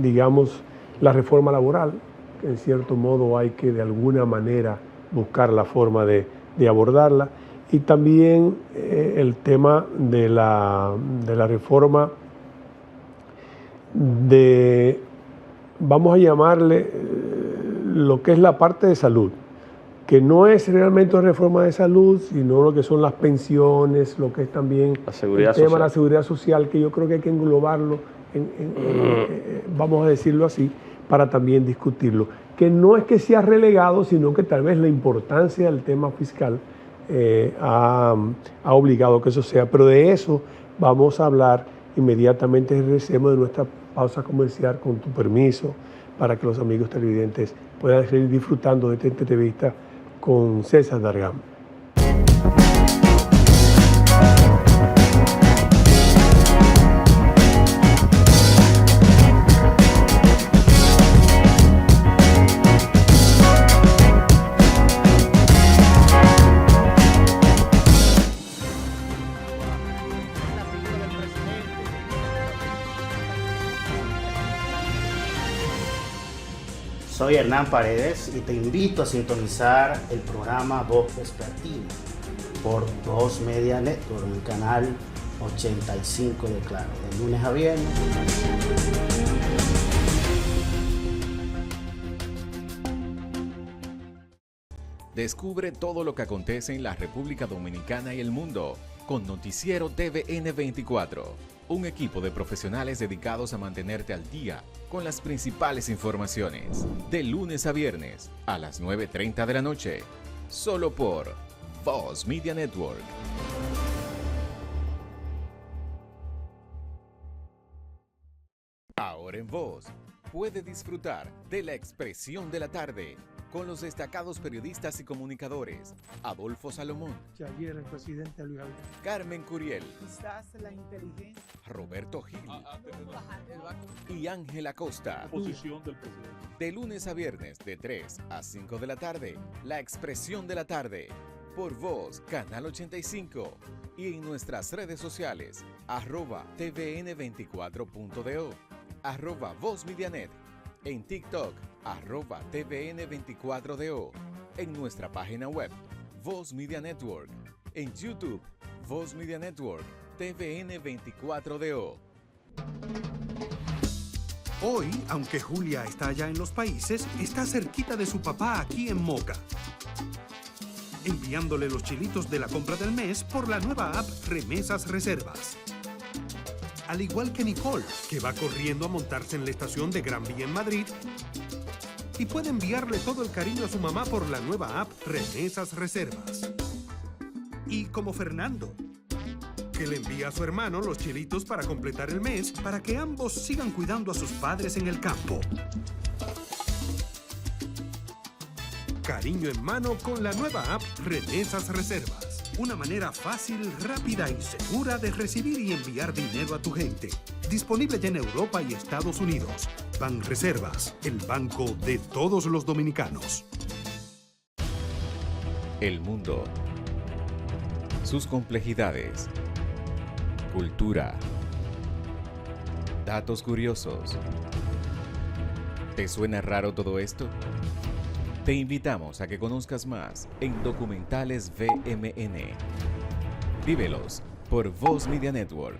digamos, la reforma laboral, que en cierto modo hay que de alguna manera buscar la forma de abordarla, y también el tema de la reforma de, vamos a llamarle, lo que es la parte de salud, que no es realmente una reforma de salud, sino lo que son las pensiones, lo que es también el tema de la seguridad social, que yo creo que hay que englobarlo, vamos a decirlo así, para también discutirlo. Que no es que sea relegado, sino que tal vez la importancia del tema fiscal ha obligado que eso sea. Pero de eso vamos a hablar inmediatamente. Regresemos de nuestra pausa comercial, con tu permiso, para que los amigos televidentes puedan seguir disfrutando de esta entrevista con César Dargam. Soy Hernán Paredes y te invito a sintonizar el programa Voz Vespertina por 2 Media Network en el canal 85 de Claro, de lunes a viernes. Descubre todo lo que acontece en la República Dominicana y el mundo con Noticiero TVN 24, un equipo de profesionales dedicados a mantenerte al día con las principales informaciones, de lunes a viernes a las 9:30 de la noche, solo por Voz Media Network. Ahora en Voz, puede disfrutar de La Expresión de la Tarde con los destacados periodistas y comunicadores Adolfo Salomón, que ayer el presidente Luis Abinader. Carmen Curiel, Quizás la inteligencia. Roberto Gil y Ángela Costa. Posición del presidente. De lunes a viernes de 3 a 5 de la tarde, La Expresión de la Tarde, por Voz, Canal 85 y en nuestras redes sociales, @tvn24.do, @VozMediaNet, en TikTok, @tvn24do, en nuestra página web, Voz Media Network, en YouTube, Voz Media Network, TVN24DO. Hoy, aunque Julia está allá en los países, está cerquita de su papá aquí en Moca, enviándole los chilitos de la compra del mes por la nueva app Remesas Reservas. Al igual que Nicole, que va corriendo a montarse en la estación de Gran Vía en Madrid y puede enviarle todo el cariño a su mamá por la nueva app Remesas Reservas. Y como Fernando, que le envía a su hermano los chilitos para completar el mes para que ambos sigan cuidando a sus padres en el campo. Cariño en mano con la nueva app Remesas Reservas. Una manera fácil, rápida y segura de recibir y enviar dinero a tu gente. Disponible ya en Europa y Estados Unidos. Banreservas, el banco de todos los dominicanos. El mundo, sus complejidades, cultura, datos curiosos. ¿Te suena raro todo esto? Te invitamos a que conozcas más en Documentales VMN. Vívelos por Voz Media Network.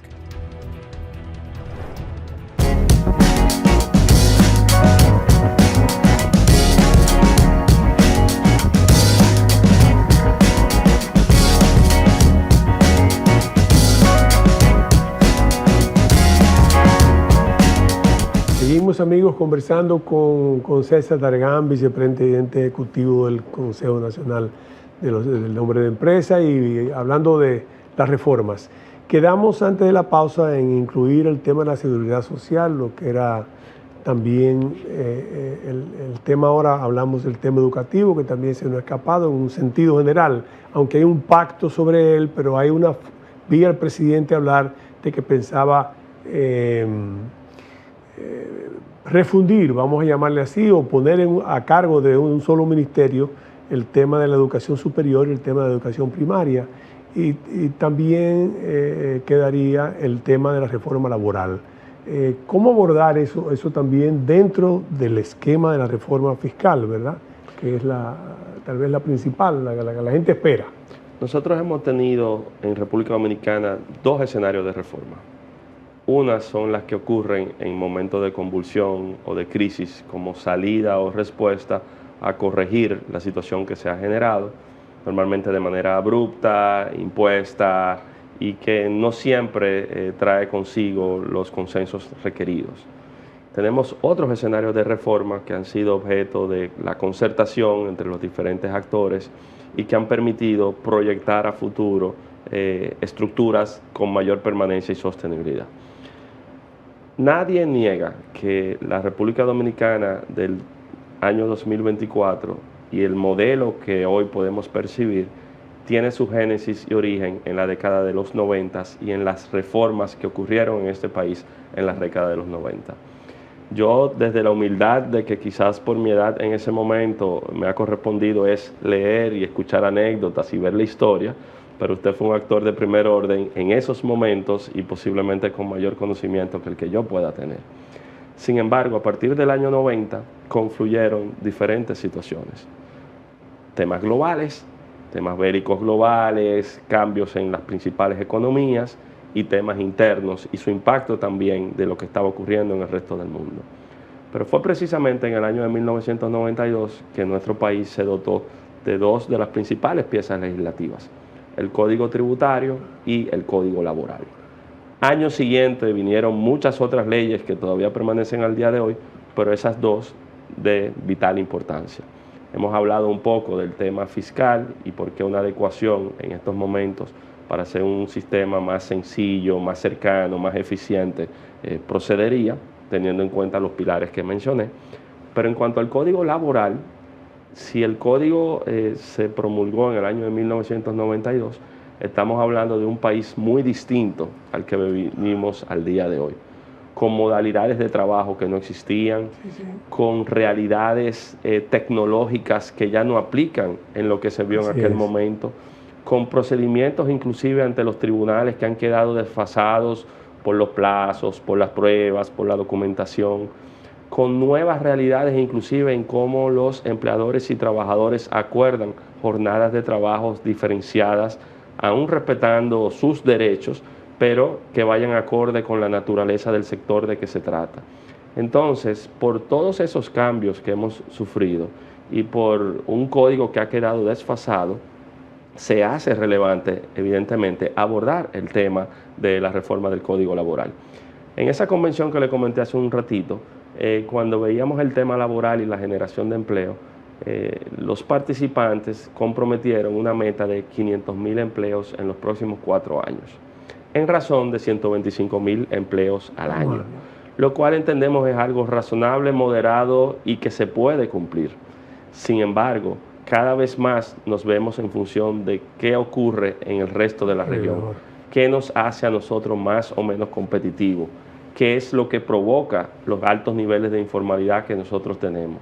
Seguimos, amigos, conversando con César Dargan, vicepresidente ejecutivo del Consejo Nacional del Nombre de Empresa, y hablando de las reformas. Quedamos antes de la pausa en incluir el tema de la seguridad social, lo que era también el tema. Ahora hablamos del tema educativo, que también se nos ha escapado en un sentido general, aunque hay un pacto sobre él, pero hay una vía al presidente hablar de que pensaba refundir, vamos a llamarle así, o poner a cargo de un solo ministerio el tema de la educación superior y el tema de la educación primaria, y también quedaría el tema de la reforma laboral. ¿Cómo abordar eso también dentro del esquema de la reforma fiscal, verdad? Que es tal vez la principal, la que la gente espera. Nosotros hemos tenido en República Dominicana dos escenarios de reforma. Unas son las que ocurren en momentos de convulsión o de crisis, como salida o respuesta a corregir la situación que se ha generado, normalmente de manera abrupta, impuesta, y que no siempre trae consigo los consensos requeridos. Tenemos otros escenarios de reforma que han sido objeto de la concertación entre los diferentes actores y que han permitido proyectar a futuro estructuras con mayor permanencia y sostenibilidad. Nadie niega que la República Dominicana del año 2024 y el modelo que hoy podemos percibir tiene su génesis y origen en la década de los 90 y en las reformas que ocurrieron en este país en la década de los 90. Yo, desde la humildad de que quizás por mi edad en ese momento me ha correspondido es leer y escuchar anécdotas y ver la historia, pero usted fue un actor de primer orden en esos momentos y posiblemente con mayor conocimiento que el que yo pueda tener. Sin embargo, a partir del año 90 confluyeron diferentes situaciones. Temas globales, temas bélicos globales, cambios en las principales economías y temas internos y su impacto también de lo que estaba ocurriendo en el resto del mundo. Pero fue precisamente en el año de 1992 que nuestro país se dotó de dos de las principales piezas legislativas, el Código Tributario y el Código Laboral. Año siguiente vinieron muchas otras leyes que todavía permanecen al día de hoy, pero esas dos de vital importancia. Hemos hablado un poco del tema fiscal y por qué una adecuación en estos momentos para hacer un sistema más sencillo, más cercano, más eficiente, procedería, teniendo en cuenta los pilares que mencioné. Pero en cuanto al Código Laboral, si el Código se promulgó en el año de 1992, estamos hablando de un país muy distinto al que vivimos al día de hoy, con modalidades de trabajo que no existían, con realidades tecnológicas que ya no aplican en lo que se vio en aquel momento, con procedimientos inclusive ante los tribunales que han quedado desfasados por los plazos, por las pruebas, por la documentación, con nuevas realidades inclusive en cómo los empleadores y trabajadores acuerdan jornadas de trabajo diferenciadas, aún respetando sus derechos, pero que vayan acorde con la naturaleza del sector de que se trata. Entonces, por todos esos cambios que hemos sufrido y por un código que ha quedado desfasado, se hace relevante, evidentemente, abordar el tema de la reforma del Código Laboral. En esa convención que le comenté hace un ratito, cuando veíamos el tema laboral y la generación de empleo, los participantes comprometieron una meta de 500.000 empleos en los próximos 4 años, en razón de 125.000 empleos al año, lo cual entendemos es algo razonable, moderado y que se puede cumplir. Sin embargo, cada vez más nos vemos en función de qué ocurre en el resto de la región, qué nos hace a nosotros más o menos competitivos, qué es lo que provoca los altos niveles de informalidad que nosotros tenemos.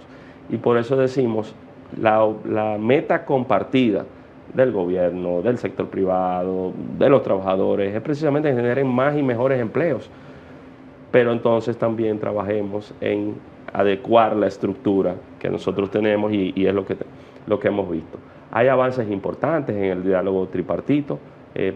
Y por eso decimos, la meta compartida del gobierno, del sector privado, de los trabajadores, es precisamente que generen más y mejores empleos. Pero entonces también trabajemos en adecuar la estructura que nosotros tenemos y es lo que hemos visto. Hay avances importantes en el diálogo tripartito,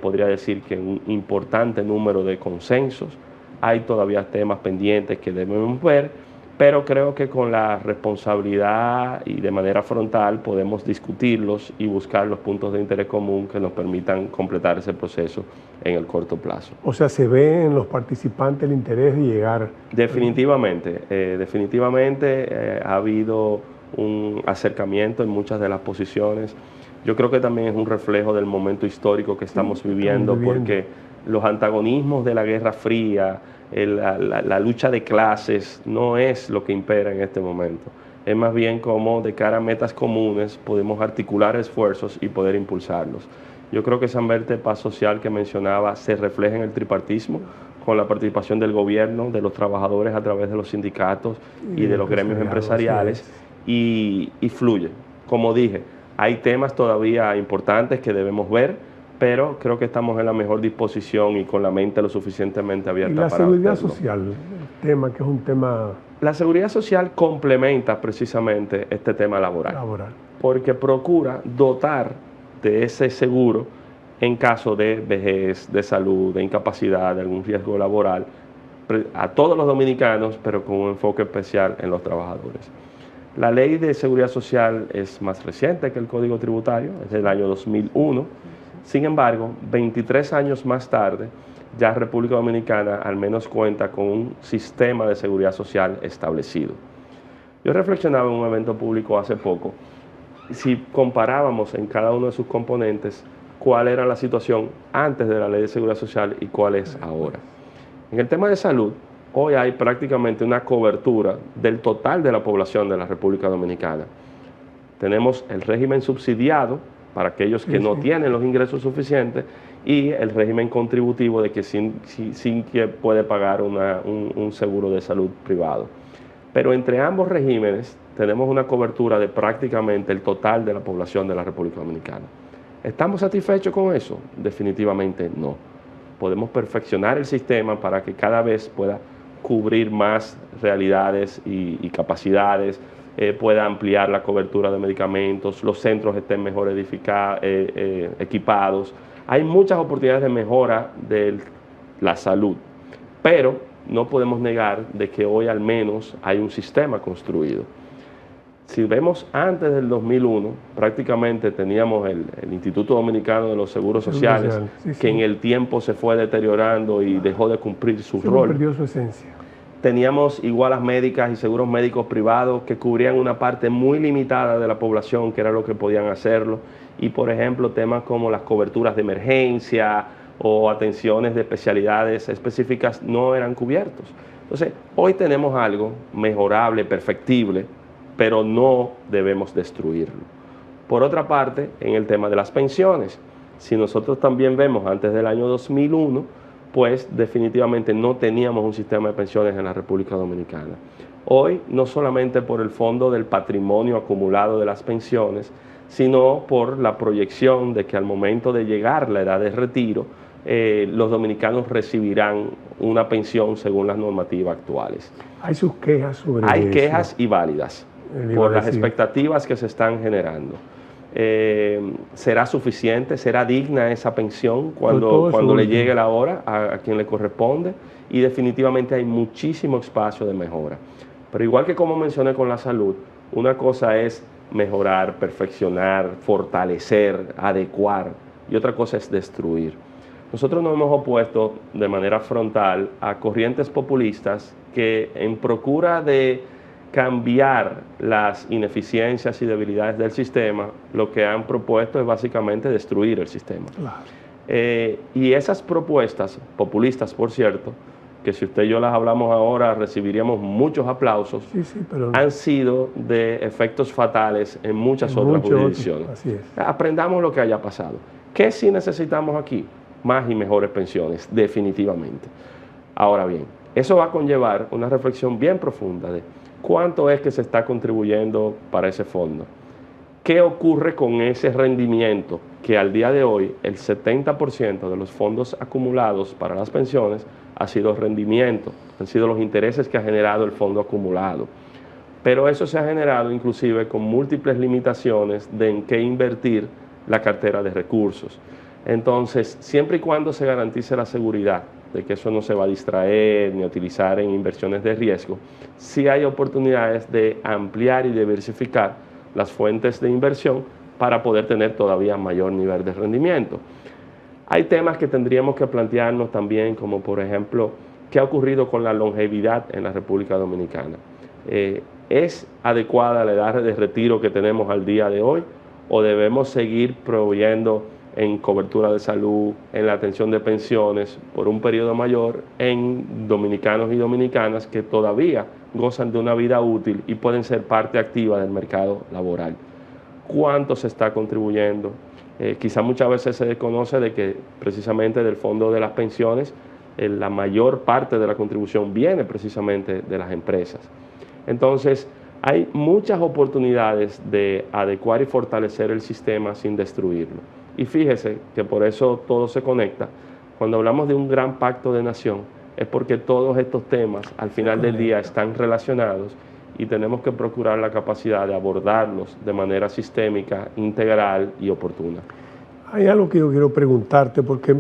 podría decir que un importante número de consensos, hay todavía temas pendientes que debemos ver, pero creo que con la responsabilidad y de manera frontal podemos discutirlos y buscar los puntos de interés común que nos permitan completar ese proceso en el corto plazo. O sea, ¿se ve en los participantes el interés de llegar? Definitivamente, ha habido un acercamiento en muchas de las posiciones. Yo creo que también es un reflejo del momento histórico que estamos viviendo, porque los antagonismos de la Guerra Fría, la lucha de clases no es lo que impera en este momento. Es más bien como de cara a metas comunes podemos articular esfuerzos y poder impulsarlos. Yo creo que esa verte paz social que mencionaba se refleja en el tripartismo, con la participación del gobierno, de los trabajadores a través de los sindicatos y de los gremios empresariales, y fluye. Como dije, hay temas todavía importantes que debemos ver, pero creo que estamos en la mejor disposición y con la mente lo suficientemente abierta para la seguridad hacerlo. social, el tema que es un tema... La seguridad social complementa precisamente este tema laboral, porque procura dotar de ese seguro en caso de vejez, de salud, de incapacidad, de algún riesgo laboral, a todos los dominicanos, pero con un enfoque especial en los trabajadores. La ley de seguridad social es más reciente que el Código Tributario, es del año 2001. Sin embargo, 23 años más tarde, ya República Dominicana al menos cuenta con un sistema de seguridad social establecido. Yo reflexionaba en un evento público hace poco, si comparábamos en cada uno de sus componentes cuál era la situación antes de la Ley de Seguridad Social y cuál es ahora. En el tema de salud, hoy hay prácticamente una cobertura del total de la población de la República Dominicana. Tenemos el régimen subsidiado para aquellos que no tienen los ingresos suficientes y el régimen contributivo de que sin que puede pagar un seguro de salud privado. Pero entre ambos regímenes tenemos una cobertura de prácticamente el total de la población de la República Dominicana. ¿Estamos satisfechos con eso? Definitivamente no. Podemos perfeccionar el sistema para que cada vez pueda cubrir más realidades y capacidades, pueda ampliar la cobertura de medicamentos, los centros estén mejor equipados. Hay muchas oportunidades de mejora de la salud, pero no podemos negar de que hoy al menos hay un sistema construido. Si vemos antes del 2001, prácticamente teníamos el Instituto Dominicano de los Seguros Sociales, que en el tiempo se fue deteriorando y dejó de cumplir su rol. Perdió su esencia. Teníamos igualas médicas y seguros médicos privados que cubrían una parte muy limitada de la población, que era lo que podían hacerlo. Y, por ejemplo, temas como las coberturas de emergencia o atenciones de especialidades específicas no eran cubiertos. Entonces, hoy tenemos algo mejorable, perfectible, pero no debemos destruirlo. Por otra parte, en el tema de las pensiones, si nosotros también vemos antes del año 2001, pues definitivamente no teníamos un sistema de pensiones en la República Dominicana. Hoy, no solamente por el fondo del patrimonio acumulado de las pensiones, sino por la proyección de que al momento de llegar la edad de retiro, los dominicanos recibirán una pensión según las normativas actuales. Hay sus quejas sobre Hay eso. quejas y válidas por las expectativas que se están generando. ¿Será suficiente? ¿Será digna esa pensión cuando le llegue la hora a quien le corresponde? Y definitivamente hay muchísimo espacio de mejora. Pero igual que como mencioné con la salud, una cosa es mejorar, perfeccionar, fortalecer, adecuar, y otra cosa es destruir. Nosotros nos hemos opuesto de manera frontal a corrientes populistas que en procura de cambiar las ineficiencias y debilidades del sistema, lo que han propuesto es básicamente destruir el sistema. Claro. Y esas propuestas, populistas por cierto, que si usted y yo las hablamos ahora recibiríamos muchos aplausos, pero han sido de efectos fatales en muchas otras jurisdicciones. Así es. Aprendamos lo que haya pasado. ¿Qué sí necesitamos aquí? Más y mejores pensiones, definitivamente. Ahora bien, eso va a conllevar una reflexión bien profunda de cuánto es que se está contribuyendo para ese fondo. ¿Qué ocurre con ese rendimiento? Que al día de hoy el 70% de los fondos acumulados para las pensiones ha sido rendimiento, han sido los intereses que ha generado el fondo acumulado. Pero eso se ha generado inclusive con múltiples limitaciones de en qué invertir la cartera de recursos. Entonces, siempre y cuando se garantice la seguridad de que eso no se va a distraer ni utilizar en inversiones de riesgo, sí hay oportunidades de ampliar y diversificar las fuentes de inversión para poder tener todavía mayor nivel de rendimiento. Hay temas que tendríamos que plantearnos también, como por ejemplo, ¿qué ha ocurrido con la longevidad en la República Dominicana? ¿Es adecuada la edad de retiro que tenemos al día de hoy o debemos seguir proveyendo en cobertura de salud, en la atención de pensiones por un periodo mayor en dominicanos y dominicanas que todavía gozan de una vida útil y pueden ser parte activa del mercado laboral? ¿Cuánto se está contribuyendo? Quizá muchas veces se desconoce de que precisamente del fondo de las pensiones la mayor parte de la contribución viene precisamente de las empresas. Entonces, hay muchas oportunidades de adecuar y fortalecer el sistema sin destruirlo. Y fíjese que por eso todo se conecta. Cuando hablamos de un gran pacto de nación, es porque todos estos temas al final del día están relacionados y tenemos que procurar la capacidad de abordarlos de manera sistémica, integral y oportuna. Hay algo que yo quiero preguntarte porque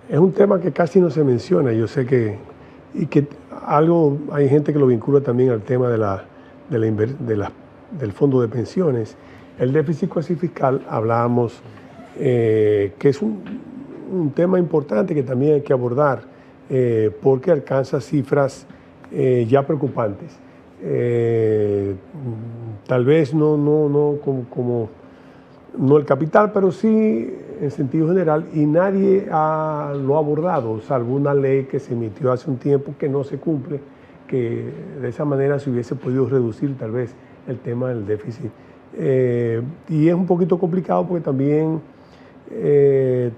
es un tema que casi no se menciona. Yo sé que hay gente que lo vincula también al tema del fondo de pensiones. El déficit cuasi fiscal, hablábamos que es un tema importante que también hay que abordar porque alcanza cifras ya preocupantes. Tal vez no el capital, pero sí en sentido general, y nadie lo ha abordado, salvo una ley que se emitió hace un tiempo que no se cumple, que de esa manera se hubiese podido reducir tal vez el tema del déficit. Y es un poquito complicado porque también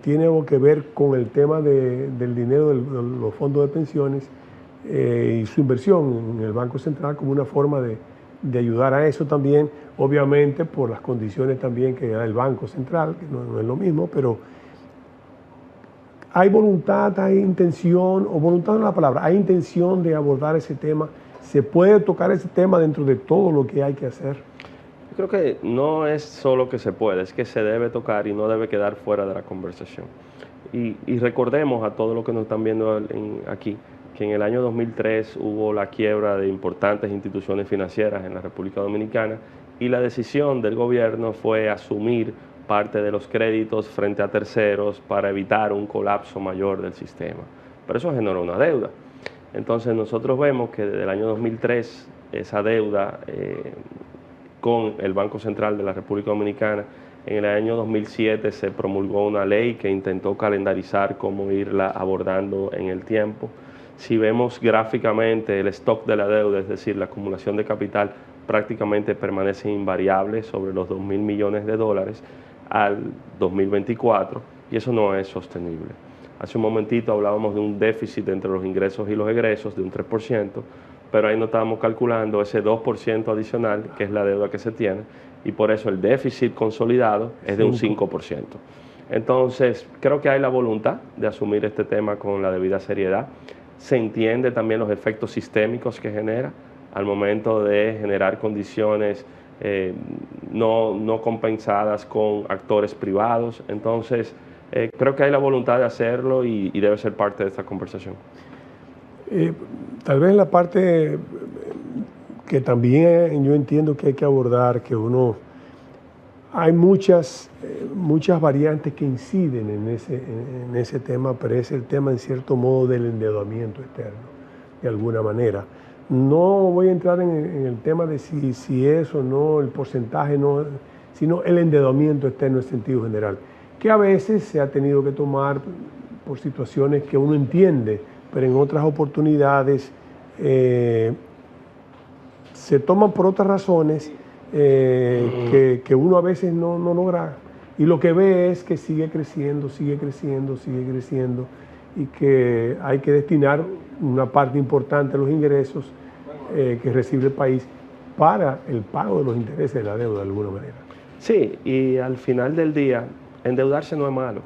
tiene algo que ver con el tema del dinero de los fondos de pensiones y su inversión en el Banco Central como una forma de ayudar a eso también, obviamente por las condiciones también que da el Banco Central, que no es lo mismo, pero hay voluntad, hay intención, o voluntad no es la palabra, hay intención de abordar ese tema. ¿Se puede tocar ese tema dentro de todo lo que hay que hacer? Yo creo que no es solo que se puede, es que se debe tocar y no debe quedar fuera de la conversación. Y recordemos a todos los que nos están viendo aquí que en el año 2003 hubo la quiebra de importantes instituciones financieras en la República Dominicana y la decisión del gobierno fue asumir parte de los créditos frente a terceros para evitar un colapso mayor del sistema. Pero eso generó una deuda. Entonces nosotros vemos que desde el año 2003 esa deuda con el Banco Central de la República Dominicana, en el año 2007 se promulgó una ley que intentó calendarizar cómo irla abordando en el tiempo. Si vemos gráficamente el stock de la deuda, es decir, la acumulación de capital, prácticamente permanece invariable sobre los 2.000 millones de dólares al 2024 y eso no es sostenible. Hace un momentito hablábamos de un déficit entre los ingresos y los egresos de un 3%, pero ahí no estábamos calculando ese 2% adicional que es la deuda que se tiene y por eso el déficit consolidado es de un 5%. Entonces, creo que hay la voluntad de asumir este tema con la debida seriedad. Se entiende también los efectos sistémicos que genera al momento de generar condiciones no compensadas con actores privados. Entonces, creo que hay la voluntad de hacerlo y debe ser parte de esta conversación. Tal vez la parte que también yo entiendo que hay que abordar, que hay muchas variantes que inciden en ese tema, pero es el tema en cierto modo del endeudamiento externo, de alguna manera. No voy a entrar en el tema de si es o no, el porcentaje, no, sino el endeudamiento externo en sentido general, que a veces se ha tenido que tomar por situaciones que uno entiende, pero en otras oportunidades se toman por otras razones que uno a veces no logra. Y lo que ve es que sigue creciendo y que hay que destinar una parte importante de los ingresos que recibe el país para el pago de los intereses de la deuda de alguna manera. Sí, y al final del día, endeudarse no es malo.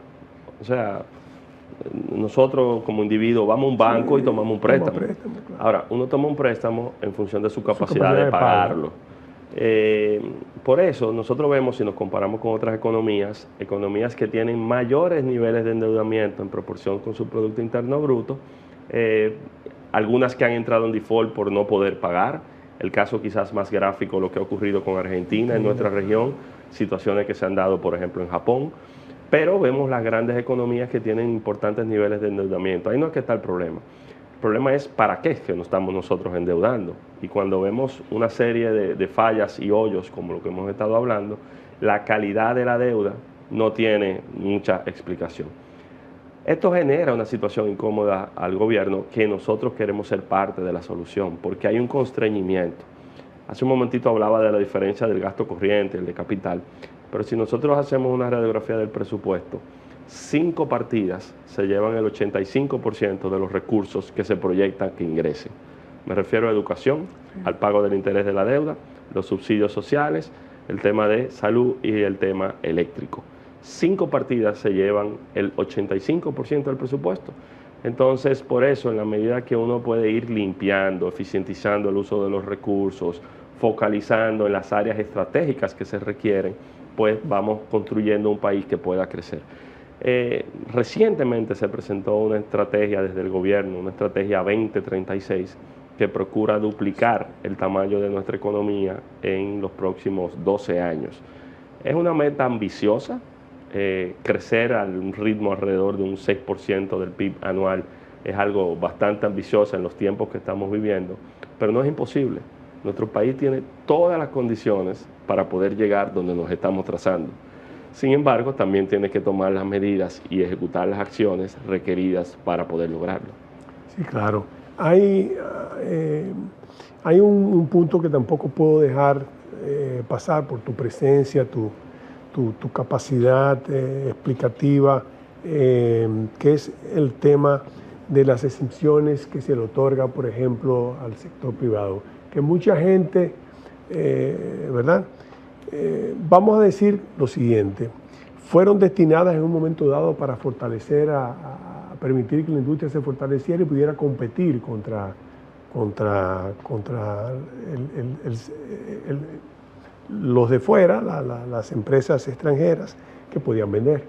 O sea, nosotros como individuos vamos a un banco y tomamos un préstamo. Claro. Ahora, uno toma un préstamo en función de su capacidad de pagarlo. Por eso nosotros vemos, si nos comparamos con otras economías que tienen mayores niveles de endeudamiento en proporción con su Producto Interno Bruto, algunas que han entrado en default por no poder pagar, el caso quizás más gráfico, lo que ha ocurrido con Argentina en nuestra región, situaciones que se han dado, por ejemplo, en Japón, pero vemos las grandes economías que tienen importantes niveles de endeudamiento. Ahí no es que está el problema. El problema es para qué es que nos estamos nosotros endeudando. Y cuando vemos una serie de fallas y hoyos, como lo que hemos estado hablando, la calidad de la deuda no tiene mucha explicación. Esto genera una situación incómoda al gobierno que nosotros queremos ser parte de la solución, porque hay un constreñimiento. Hace un momentito hablaba de la diferencia del gasto corriente, el de capital, pero si nosotros hacemos una radiografía del presupuesto, 5 partidas se llevan el 85% de los recursos que se proyectan que ingresen. Me refiero a educación, al pago del interés de la deuda, los subsidios sociales, el tema de salud y el tema eléctrico. 5 partidas se llevan el 85% del presupuesto. Entonces, por eso, en la medida que uno puede ir limpiando, eficientizando el uso de los recursos, focalizando en las áreas estratégicas que se requieren, pues vamos construyendo un país que pueda crecer. Recientemente se presentó una estrategia desde el gobierno, una estrategia 2036, que procura duplicar el tamaño de nuestra economía en los próximos 12 años. Es una meta ambiciosa, crecer a un ritmo alrededor de un 6% del PIB anual es algo bastante ambicioso en los tiempos que estamos viviendo, pero no es imposible. Nuestro país tiene todas las condiciones para poder llegar donde nos estamos trazando. Sin embargo, también tiene que tomar las medidas y ejecutar las acciones requeridas para poder lograrlo. Sí, claro. Hay un punto que tampoco puedo dejar pasar por tu presencia, tu capacidad explicativa, que es el tema de las exenciones que se le otorga, por ejemplo, al sector privado. Que mucha gente, ¿verdad? Vamos a decir lo siguiente, fueron destinadas en un momento dado para fortalecer, a permitir que la industria se fortaleciera y pudiera competir contra los de fuera, las empresas extranjeras que podían vender.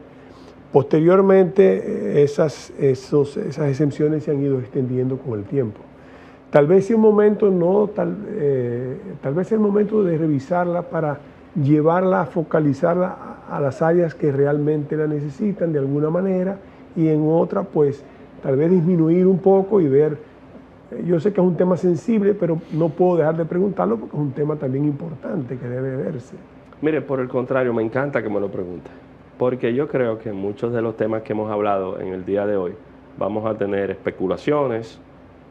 Posteriormente, esas exenciones se han ido extendiendo con el tiempo. Tal vez es el momento, tal vez es el momento de revisarla para llevarla, focalizarla a las áreas que realmente la necesitan de alguna manera, y en otra, pues, tal vez disminuir un poco y ver. Yo sé que es un tema sensible, pero no puedo dejar de preguntarlo porque es un tema también importante que debe verse. Mire, por el contrario, me encanta que me lo pregunte, porque yo creo que muchos de los temas que hemos hablado en el día de hoy vamos a tener especulaciones,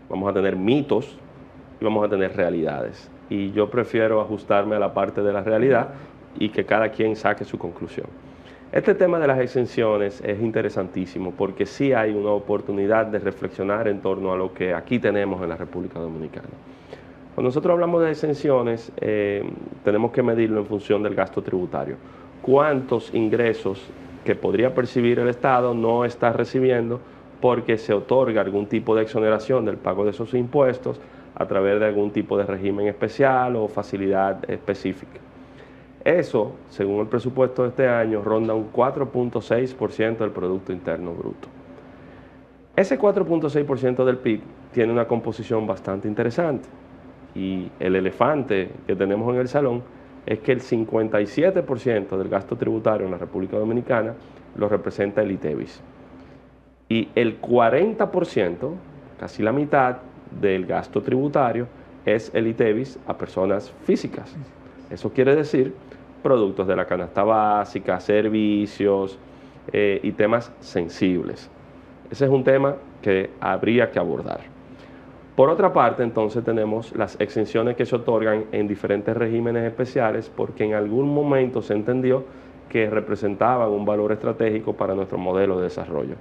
vamos a tener mitos y vamos a tener realidades. Y yo prefiero ajustarme a la parte de la realidad y que cada quien saque su conclusión. Este tema de las exenciones es interesantísimo porque sí hay una oportunidad de reflexionar en torno a lo que aquí tenemos en la República Dominicana. Cuando nosotros hablamos de exenciones, tenemos que medirlo en función del gasto tributario. ¿Cuántos ingresos que podría percibir el Estado no está recibiendo porque se otorga algún tipo de exoneración del pago de esos impuestos a través de algún tipo de régimen especial o facilidad específica? Eso, según el presupuesto de este año, ronda un 4.6% del Producto Interno Bruto. Ese 4.6% del PIB tiene una composición bastante interesante, y el elefante que tenemos en el salón es que el 57% del gasto tributario en la República Dominicana lo representa el ITEVIS. Y el 40%, casi la mitad del gasto tributario, es el ITEVIS a personas físicas. Eso quiere decir productos de la canasta básica, servicios y temas sensibles. Ese es un tema que habría que abordar. Por otra parte, entonces, tenemos las exenciones que se otorgan en diferentes regímenes especiales porque en algún momento se entendió que representaban un valor estratégico para nuestro modelo de desarrollo.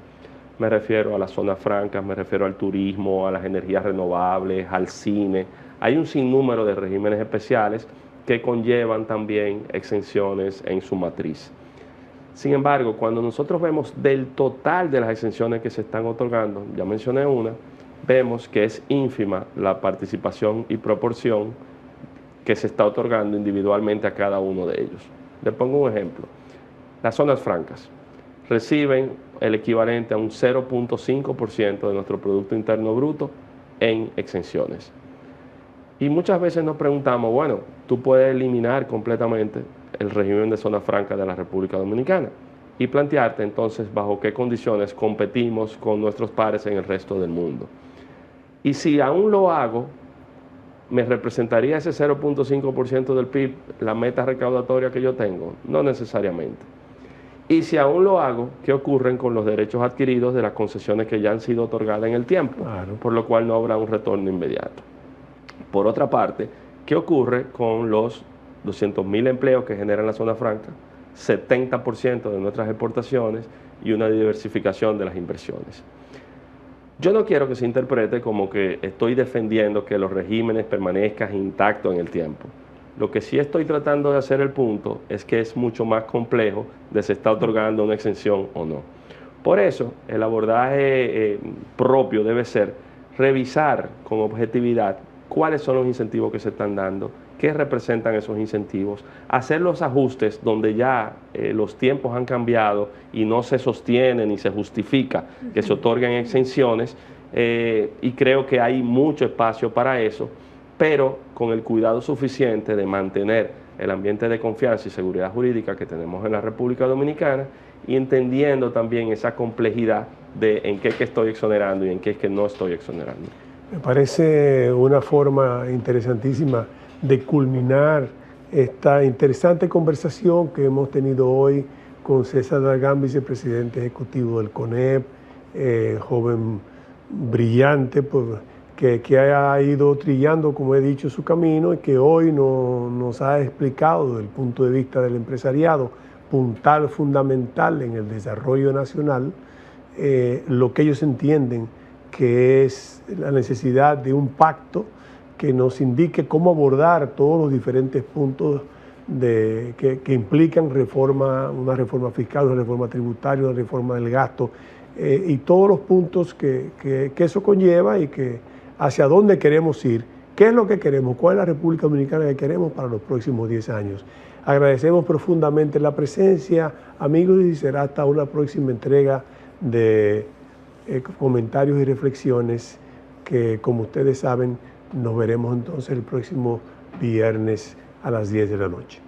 Me refiero a las zonas francas, me refiero al turismo, a las energías renovables, al cine. Hay un sinnúmero de regímenes especiales que conllevan también exenciones en su matriz. Sin embargo, cuando nosotros vemos del total de las exenciones que se están otorgando, ya mencioné una, vemos que es ínfima la participación y proporción que se está otorgando individualmente a cada uno de ellos. Les pongo un ejemplo. Las zonas francas reciben el equivalente a un 0.5% de nuestro Producto Interno Bruto en exenciones. Y muchas veces nos preguntamos, bueno, tú puedes eliminar completamente el régimen de zona franca de la República Dominicana y plantearte entonces bajo qué condiciones competimos con nuestros pares en el resto del mundo. Y si aún lo hago, ¿me representaría ese 0.5% del PIB la meta recaudatoria que yo tengo? No necesariamente. Y si aún lo hago, ¿qué ocurre con los derechos adquiridos de las concesiones que ya han sido otorgadas en el tiempo? Claro. Por lo cual no habrá un retorno inmediato. Por otra parte, ¿qué ocurre con los 200.000 empleos que generan la zona franca, 70% de nuestras exportaciones y una diversificación de las inversiones? Yo no quiero que se interprete como que estoy defendiendo que los regímenes permanezcan intactos en el tiempo. Lo que sí estoy tratando de hacer el punto es que es mucho más complejo de si se está otorgando una exención o no. Por eso, el abordaje propio debe ser revisar con objetividad cuáles son los incentivos que se están dando, qué representan esos incentivos, hacer los ajustes donde ya los tiempos han cambiado y no se sostiene ni se justifica que se otorguen exenciones, y creo que hay mucho espacio para eso, pero con el cuidado suficiente de mantener el ambiente de confianza y seguridad jurídica que tenemos en la República Dominicana y entendiendo también esa complejidad de en qué es que estoy exonerando y en qué es que no estoy exonerando. Me parece una forma interesantísima de culminar esta interesante conversación que hemos tenido hoy con César Dargan, vicepresidente ejecutivo del CONEP, joven brillante, que ha ido trillando, como he dicho, su camino y que hoy nos ha explicado desde el punto de vista del empresariado, puntal fundamental en el desarrollo nacional, lo que ellos entienden que es la necesidad de un pacto que nos indique cómo abordar todos los diferentes puntos que implican una reforma fiscal, una reforma tributaria, una reforma del gasto, y todos los puntos que eso conlleva y que hacia dónde queremos ir, qué es lo que queremos, cuál es la República Dominicana que queremos para los próximos 10 años. Agradecemos profundamente la presencia, amigos, y será hasta una próxima entrega de comentarios y reflexiones que, como ustedes saben, nos veremos entonces el próximo viernes a las 10 de la noche.